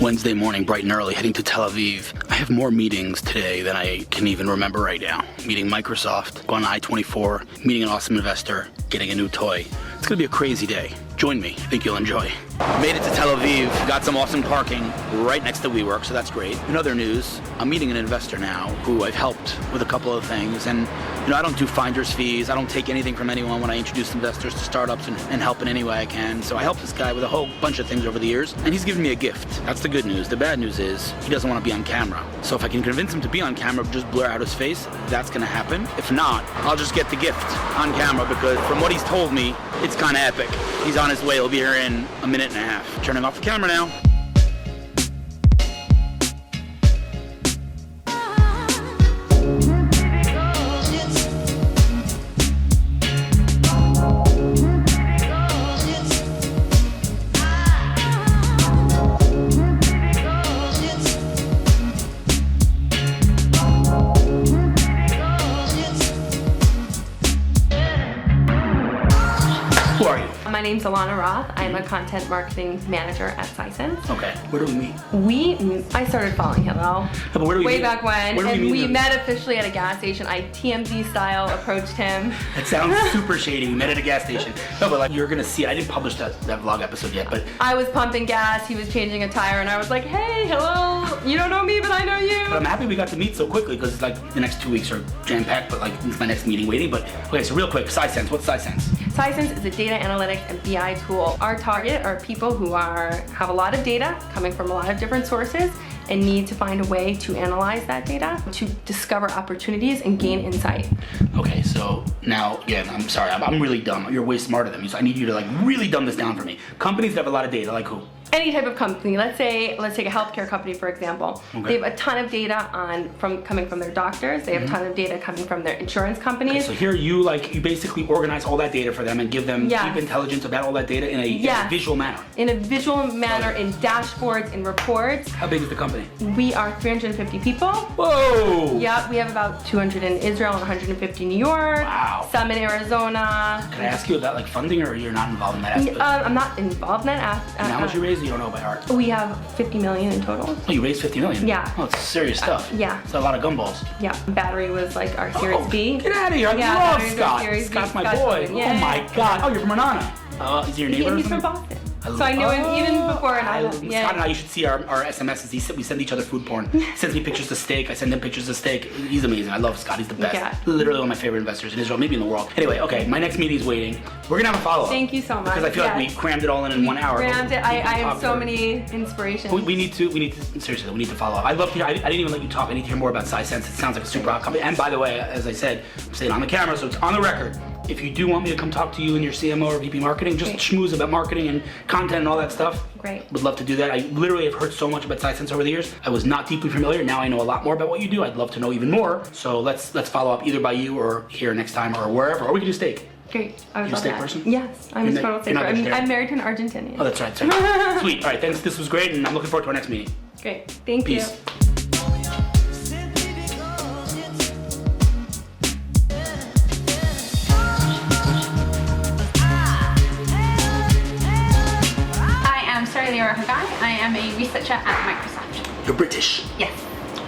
Wednesday morning, bright and early, heading to Tel Aviv. I have more meetings today than I can even remember right now. Meeting Microsoft, going on I-24, meeting an awesome investor, getting a new toy. It's gonna be a crazy day. Join me, I think you'll enjoy. Made it to Tel Aviv, got some awesome parking right next to WeWork, so that's great. In other news, I'm meeting an investor now who I've helped with a couple of things, and I don't do finder's fees, I don't take anything from anyone when I introduce investors to startups and help in any way I can. So I helped this guy with a whole bunch of things over the years, and he's given me a gift. That's the good news. The bad news is he doesn't want to be on camera. So if I can convince him to be on camera, just blur out his face, that's gonna happen. If not, I'll just get the gift on camera because from what he's told me, it's kind of epic. He's on his way, he'll be here in a minute and a half. Turning off the camera now. Who are you? My name's Alana Roth. I'm a content marketing manager at Sisense. Okay, where do we meet? I started following Hillel way back when, and we met officially at a gas station. I TMZ style approached him. It sounds super shady. We met at a gas station. No, but like you're gonna see, I didn't publish that vlog episode yet, but I was pumping gas, he was changing a tire, and I was like, hey, Hillel, you don't know me, but I know you. But I'm happy we got to meet so quickly because like the next 2 weeks are jam-packed, but like it's my next meeting waiting. But okay, so real quick, Sisense, what's Sisense? Sisense is a data analytics and BI tool. Our target are people who have a lot of data coming from a lot of different sources and need to find a way to analyze that data to discover opportunities and gain insight. Okay, so now, again, I'm sorry, I'm really dumb. You're way smarter than me, so I need you to like really dumb this down for me. Companies that have a lot of data, like who? Any type of company. Let's take a healthcare company, for example. Okay. They have a ton of data coming from their doctors. They have a ton of data coming from their insurance companies. Okay, so here you basically organize all that data for them and give them deep intelligence about all that data in a visual manner. In a visual manner, in dashboards, in reports. How big is the company? We are 350 people. Whoa! Yeah, we have about 200 in Israel and 150 in New York. Wow. Some in Arizona. Can I ask you about like funding, or you're not involved in that aspect? I'm not involved in that aspect. And how much you raised? You don't know by heart. We have 50 million in total. Oh, you raised 50 million? Yeah. Oh, it's serious stuff. Yeah. It's a lot of gumballs. Yeah. Battery was like our Series B. Get out of here. I love Scott. Scott's my boy. Yeah. Oh my God. Oh, you're from Renana. Is he your neighbor? He's from Boston. So I knew him even before. Scott and I, you should see our SMSs. We send each other food porn. He sends me pictures of steak. I send him pictures of steak. He's amazing. I love Scott. He's the best. Yeah. Literally one of my favorite investors in Israel, maybe in the world. Anyway, okay, my next meeting is waiting. We're gonna have a follow-up. Thank you so much. Because I feel like we crammed it all in 1 hour. Crammed it. I have so many inspirations. We need to seriously, we need to follow up. I'd love to hear, I didn't even let you talk. I need to hear more about Sisense. It sounds like a super hot company. And by the way, as I said, I'm saying on the camera, so it's on the record. If you do want me to come talk to you and your CMO or VP marketing, just schmooze about marketing and content and all that stuff. Great. Would love to do that. I literally have heard so much about Sisense over the years. I was not deeply familiar. Now I know a lot more about what you do. I'd love to know even more. So let's follow up either by you or here next time or wherever. Or we can do steak. Great. I would You're love a steak that. person? Yes, I'm a total steak person. I'm married to an Argentinian. Oh, that's right. Sorry. Sweet. All right, thanks. This was great, and I'm looking forward to our next meeting. Great. Thank you. Peace. I am a researcher at Microsoft. You're British? Yes.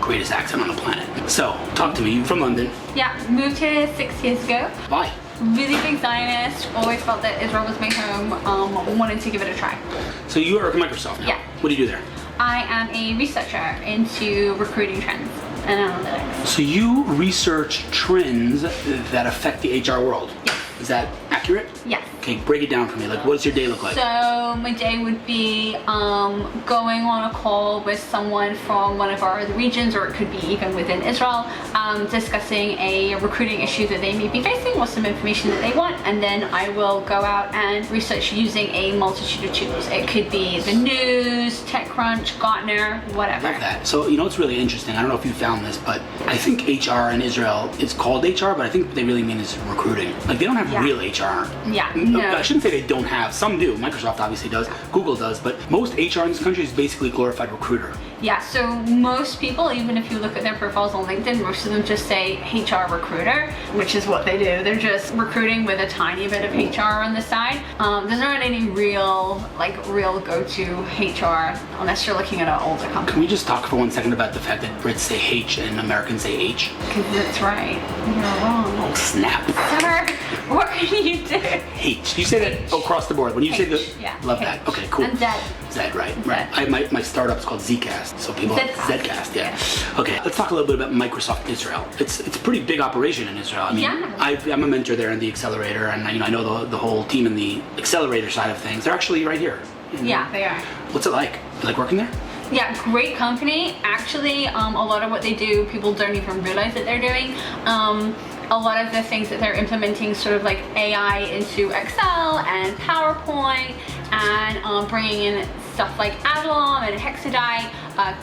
Greatest accent on the planet. So, talk to me. You're from London? Yeah, moved here 6 years ago. Why? Really big Zionist, always felt that Israel was my home, wanted to give it a try. So you work at Microsoft now? Yeah. What do you do there? I am a researcher into recruiting trends and analytics. So you research trends that affect the HR world? Yes. Is that accurate? Yes. Okay, break it down for me. Like, what does your day look like? So my day would be going on a call with someone from one of our other regions, or it could be even within Israel, discussing a recruiting issue that they may be facing or some information that they want, and then I will go out and research using a multitude of tools. It could be the news, TechCrunch, Gartner, whatever. I love that. So, you know, it's really interesting. I don't know if you found this, but I think HR in Israel is called HR, but I think what they really mean is recruiting. Like, they don't have real HR. HR. Yeah, no. I shouldn't say they don't have. Some do. Microsoft obviously does. Google does. But most HR in this country is basically a glorified recruiter. Yeah, so most people, even if you look at their profiles on LinkedIn, most of them just say HR recruiter, which is what they do. They're just recruiting with a tiny bit of HR on the side. There's not any real go-to HR unless you're looking at an older company. Can we just talk for 1 second about the fact that Brits say H and Americans say H? Because that's right. You're wrong. Oh, snap. Sir, what can you do? H. You say that across the board. When you say the... Yeah. Love H. that. Okay, cool. And Z. Z, right. Z. Right. My startup's called Zcast. So people... Zcast, yeah. Okay, let's talk a little bit about Microsoft Israel. It's a pretty big operation in Israel. I mean, Yeah. I'm a mentor there in the accelerator, and I know the whole team in the accelerator side of things. They're actually right here. Yeah, they are. What's it like? You like working there? Yeah, great company. Actually, a lot of what they do, people don't even realize that they're doing. A lot of the things that they're implementing, sort of like AI into Excel and PowerPoint, and bringing in stuff like Avalon and Hexadite.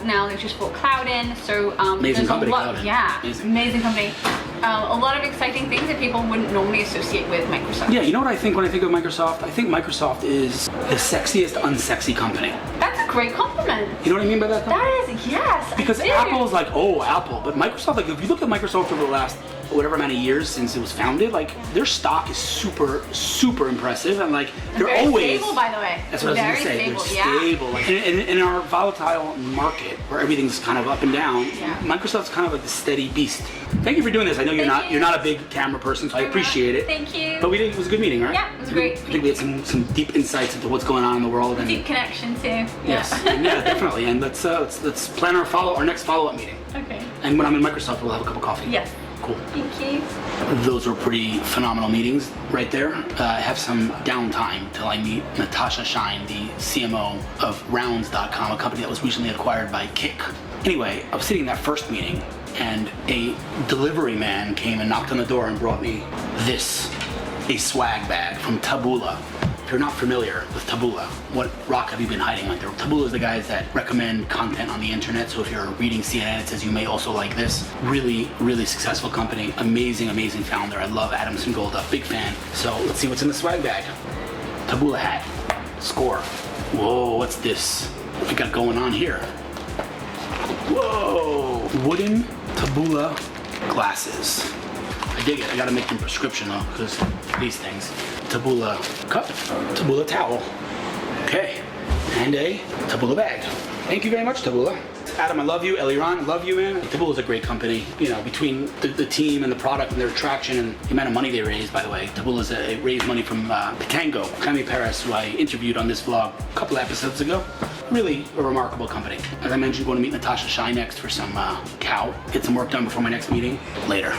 Now they've just brought cloud in, so amazing there's company, a lot. Cloud in. Yeah, amazing company. A lot of exciting things that people wouldn't normally associate with Microsoft. Yeah, you know what I think when I think of Microsoft? I think Microsoft is the sexiest unsexy company. That's a great compliment. You know what I mean by that? That is, yes. Because I do. Apple's like, oh, Apple. But Microsoft, like, if you look at Microsoft over the last whatever amount of years since it was founded, like, their stock is super, super impressive. And, like, they're very always... stable, by the way. That's what I was going to say. Stable, They're stable. Like, in our volatile market where everything's kind of up and down, Microsoft's kind of like the steady beast. Thank you for doing this. I know you're not a big camera person, so I appreciate it. Thank you. But it was a good meeting, right? Yeah, it was great. I think we had some deep insights into what's going on in the world. And Deep connection too. yes, yeah, definitely. And let's plan our next follow-up meeting. Okay. And when I'm in Microsoft, we'll have a cup of coffee. Yes. Cool. Thank you. Those were pretty phenomenal meetings right there. I have some downtime till I meet Natasha Shine, the CMO of Rounds.com, a company that was recently acquired by Kick. Anyway, I was sitting in that first meeting, and a delivery man came and knocked on the door and brought me this, a swag bag from Taboola. If you're not familiar with Taboola, what rock have you been hiding under? Taboola is the guys that recommend content on the internet, so if you're reading CNN, it says you may also like this. Really, really successful company. Amazing, amazing founder. I love Adam Singolda, big fan. So let's see what's in the swag bag. Taboola hat, score. Whoa, what's this? What we got going on here? Whoa, wooden Taboola glasses. I dig it. I gotta make them prescription though, because these things. Taboola cup, Taboola towel. Okay, and a Taboola bag. Thank you very much, Taboola. Adam, I love you. Eliran, I love you, man. Taboola is a great company. You know, between the team and the product and their traction and the amount of money they raised, by the way. Taboola raised money from Pitango, Cami Perez, who I interviewed on this vlog a couple of episodes ago. Really a remarkable company. As I mentioned, going to meet Natasha Shine next for some cow. Get some work done before my next meeting. Later.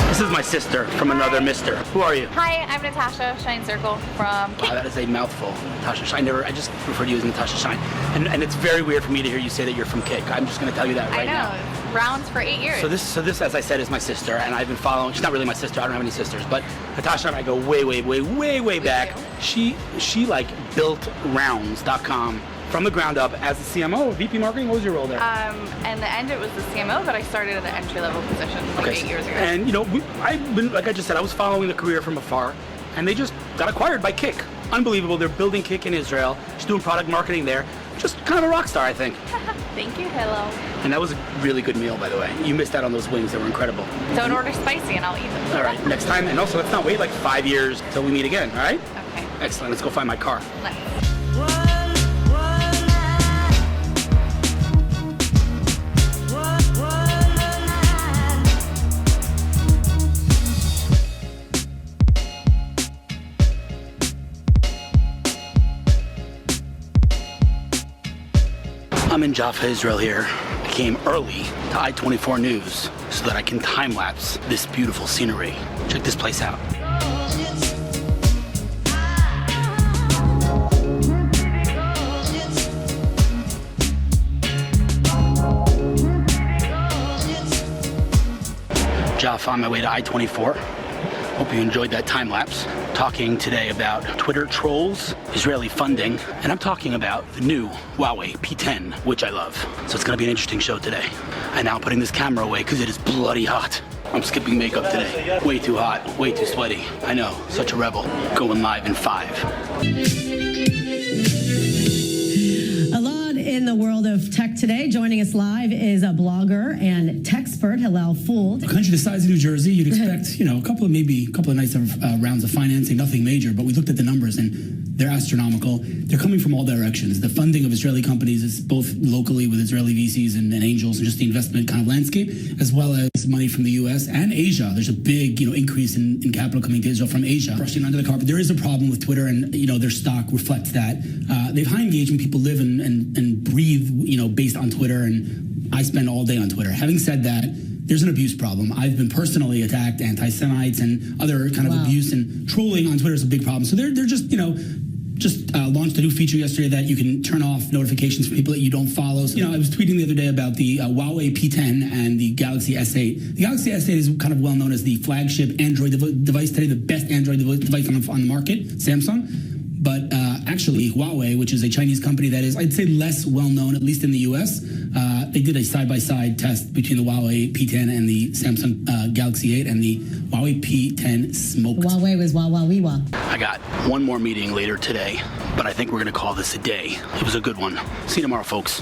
This is my sister from another mister. Who are you? Hi, I'm Natasha Shine Circle from Kick. Wow, that is a mouthful. Natasha Shine. I just refer to you as Natasha Shine. And it's very weird for me to hear you say that you're from Kick. I'm just going to tell you that right now. I know. Rounds for 8 years. So this, as I said, is my sister, and I've been following. She's not really my sister. I don't have any sisters, but Natasha and I go way back. She like built Rounds.com from the ground up as the CMO, VP marketing. What was your role there? In the end, it was the CMO, but I started at an entry-level position like 8 years ago. And you know, I've been, like I just said, I was following the career from afar, and they just got acquired by Kick. Unbelievable. They're building Kick in Israel. She's doing product marketing there. Just kind of a rock star, I think. Thank you, Hillel. And that was a really good meal, by the way. You missed out on those wings. They were incredible. Don't order spicy and I'll eat them. All right, next time. And also, let's not wait like 5 years till we meet again, all right? Okay. Excellent. Let's go find my car. Let's. in Jaffa, Israel here. I came early to I-24 News so that I can time-lapse this beautiful scenery. Check this place out. Jaffa on my way to I-24. Hope you enjoyed that time lapse. Talking today about Twitter trolls, Israeli funding, and I'm talking about the new Huawei P10, which I love. So it's gonna be an interesting show today. I'm now putting this camera away because it is bloody hot. I'm skipping makeup today. Way too hot, way too sweaty. I know, such a rebel. Going live in 5. In the world of tech today, joining us live is a blogger and techspert, Hillel Fuld. A country the size of New Jersey, you'd expect, a couple of nights of rounds of financing, nothing major, but we looked at the numbers and they're astronomical. They're coming from all directions. The funding of Israeli companies is both locally with Israeli VCs and angels and just the investment kind of landscape, as well as money from the US and Asia. There's a big, increase in capital coming to Israel from Asia. Brushing under the carpet. There is a problem with Twitter and, their stock reflects that. They have high engagement. People live and breathe, based on Twitter, and I spend all day on Twitter. Having said that, there's an abuse problem. I've been personally attacked, anti-Semites and other kind of abuse, and trolling on Twitter is a big problem. So they're just, launched a new feature yesterday that you can turn off notifications for people that you don't follow. So, I was tweeting the other day about the Huawei P10 and the Galaxy S8. The Galaxy S8 is kind of well known as the flagship Android device today, the best Android device on the market, Samsung. But actually, Huawei, which is a Chinese company that is, I'd say, less well-known, at least in the U.S., they did a side-by-side test between the Huawei P10 and the Samsung Galaxy 8, and the Huawei P10 smoked. Huawei was wah-wah-wee-wah. I got one more meeting later today, but I think we're going to call this a day. It was a good one. See you tomorrow, folks.